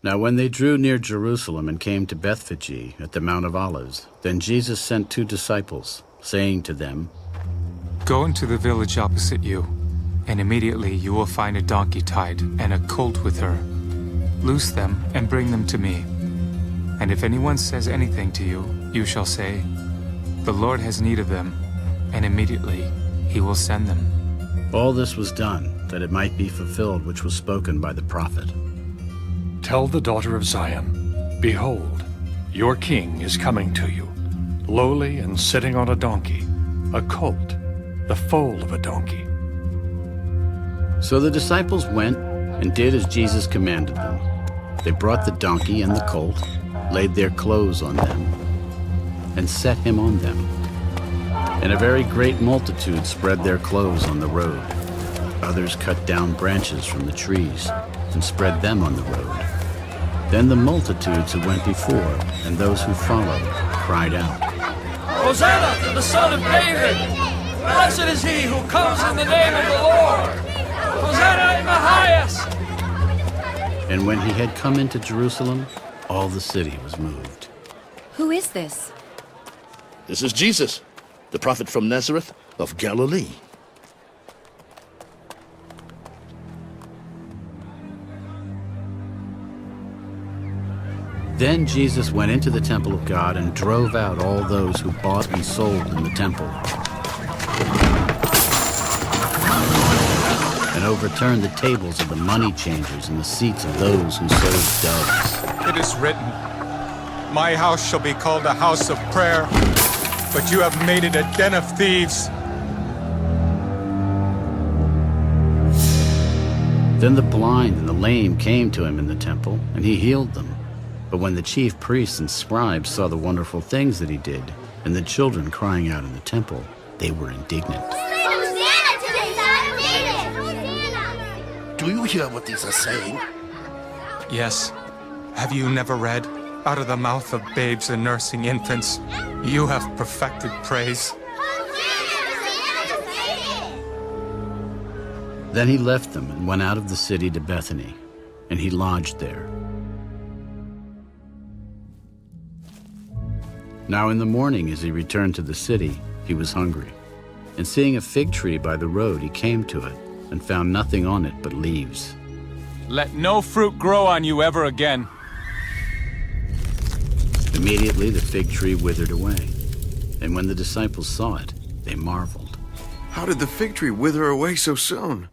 Now when they drew near Jerusalem and came to Bethphage at the Mount of Olives, then Jesus sent 2 disciples, saying to them, Go into the village opposite you, and immediately you will find a donkey tied and a colt with her. Loose them and bring them to me. And if anyone says anything to you, you shall say, The Lord has need of them, and immediately he will send them. All this was done, that it might be fulfilled which was spoken by the prophet. Tell the daughter of Zion, Behold, your king is coming to you, lowly and sitting on a donkey, a colt, the foal of a donkey. So the disciples went and did as Jesus commanded them. They brought the donkey and the colt, laid their clothes on them, and set him on them. And a very great multitude spread their clothes on the road. Others cut down branches from the trees and spread them on the road. Then the multitudes who went before and those who followed cried out, Hosanna to the Son of David! Blessed is he who comes in the name of the Lord! Hosanna in the highest! And when he had come into Jerusalem, all the city was moved. Who is this? This is Jesus, the prophet from Nazareth of Galilee. Then Jesus went into the temple of God and drove out all those who bought and sold in the temple, and overturned the tables of the money changers and the seats of those who sold doves. It is written, My house shall be called a house of prayer, but you have made it a den of thieves. Then the blind and the lame came to him in the temple, and he healed them. But when the chief priests and scribes saw the wonderful things that he did, and the children crying out in the temple, they were indignant. Do you hear what these are saying? Yes. Have you never read, Out of the mouth of babes and nursing infants, you have perfected praise? Then he left them and went out of the city to Bethany, and he lodged there. Now in the morning, as he returned to the city, he was hungry. And seeing a fig tree by the road, he came to it, and found nothing on it but leaves. Let no fruit grow on you ever again. Immediately the fig tree withered away. And when the disciples saw it, they marveled. How did the fig tree wither away so soon?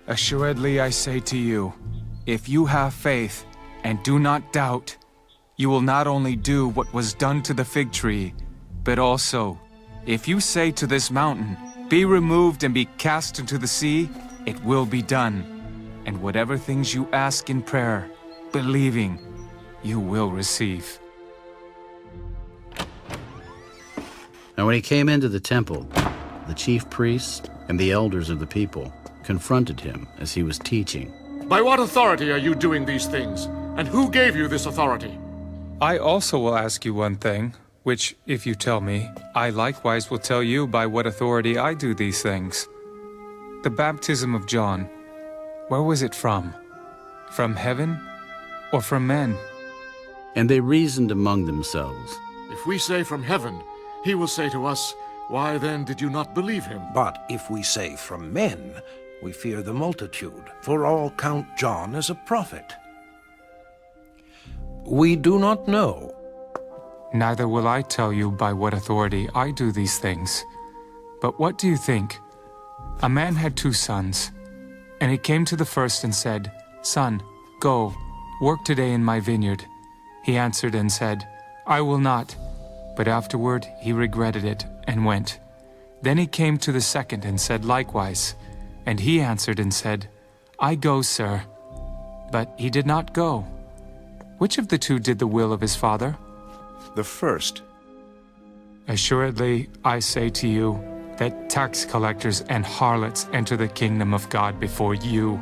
Assuredly I say to you, if you have faith and do not doubt, you will not only do what was done to the fig tree, but also, if you say to this mountain, Be removed and be cast into the sea, it will be done. And whatever things you ask in prayer, believing, you will receive. Now when he came into the temple, the chief priests and the elders of the people confronted him as he was teaching. By what authority are you doing these things? And who gave you this authority? I also will ask you one thing, which, if you tell me, I likewise will tell you by what authority I do these things. The baptism of John, where was it from? From heaven or from men? And they reasoned among themselves. If we say from heaven, he will say to us, Why then did you not believe him? But if we say from men, we fear the multitude, for all count John as a prophet. We do not know. Neither will I tell you by what authority I do these things. But what do you think? A man had 2 sons, and he came to the first and said, Son, go, work today in my vineyard. He answered and said, I will not. But afterward he regretted it and went. Then he came to the second and said likewise. And he answered and said, I go, sir. But he did not go. Which of the 2 did the will of his father? The first. Assuredly, I say to you, that tax collectors and harlots enter the kingdom of God before you.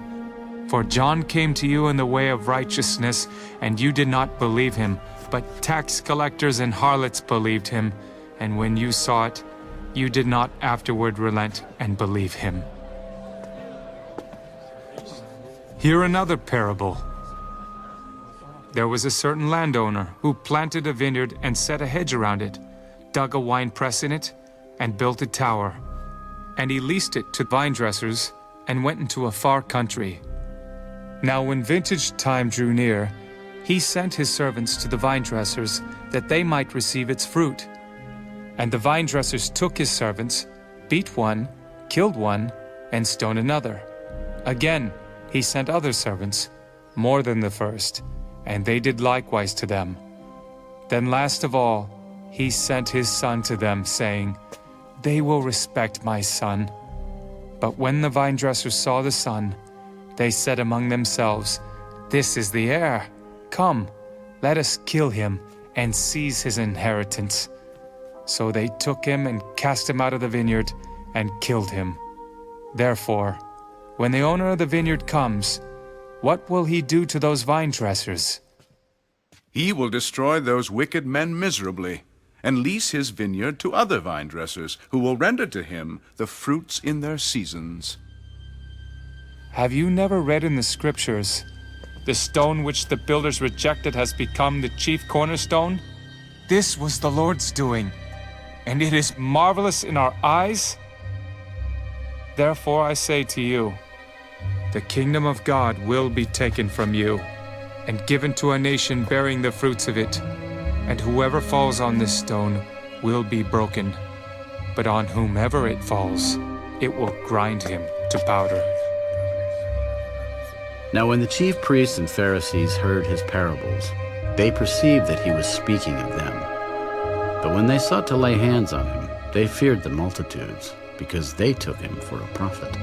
For John came to you in the way of righteousness, and you did not believe him, but tax collectors and harlots believed him, and when you saw it, you did not afterward relent and believe him. Hear another parable. There was a certain landowner who planted a vineyard and set a hedge around it, dug a winepress in it, and built a tower. And he leased it to vine dressers and went into a far country. Now when vintage time drew near, he sent his servants to the vine dressers that they might receive its fruit. And the vine dressers took his servants, beat one, killed one, and stoned another. Again, he sent other servants, more than the first, and they did likewise to them. Then last of all, he sent his son to them, saying, "They will respect my son." But when the vine dressers saw the son, they said among themselves, "This is the heir. Come, let us kill him and seize his inheritance." So they took him and cast him out of the vineyard and killed him. Therefore, when the owner of the vineyard comes, what will he do to those vine dressers? He will destroy those wicked men miserably, and lease his vineyard to other vine dressers, who will render to him the fruits in their seasons. Have you never read in the scriptures, "The stone which the builders rejected has become the chief cornerstone"? This was the Lord's doing, and it is marvelous in our eyes. Therefore I say to you, the kingdom of God will be taken from you and given to a nation bearing the fruits of it, and whoever falls on this stone will be broken, but on whomever it falls, it will grind him to powder. Now when the chief priests and Pharisees heard his parables, they perceived that he was speaking of them. But when they sought to lay hands on him, they feared the multitudes, because they took him for a prophet.